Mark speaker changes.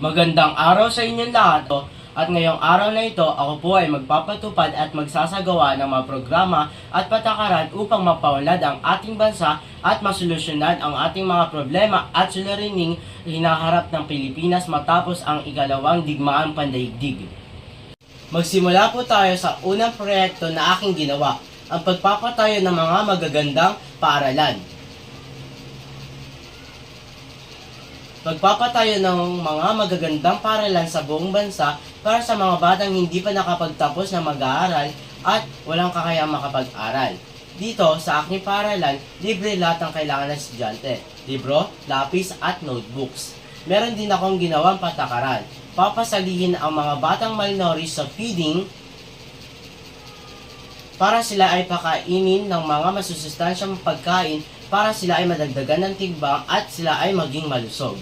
Speaker 1: Magandang araw sa inyong lahat at ngayong araw na ito ako po ay magpapatupad at magsasagawa ng mga programa at patakaran upang mapaunlad ang ating bansa at masolusyonan ang ating mga problema at suliraning hinaharap ng Pilipinas matapos ang ikalawang digmaang pandaigdig. Magsimula po tayo sa unang proyekto na aking ginawa, ang pagpapatayo ng mga magagandang paaralan. Pagpapatayo ng mga magagandang paaralan sa buong bansa para sa mga batang hindi pa nakapagtapos ng mag-aaral at walang kakayang makapag-aral. Dito sa aking paaralan, libre lahat ng kailangan ng estudyante. Libro, lapis at notebooks. Meron din akong ginawang patakaran. Papasalihin ang mga batang malnourished sa feeding para sila ay pakainin ng mga masusustansyang pagkain para sila ay madagdagan ng timbang at sila ay maging malusog.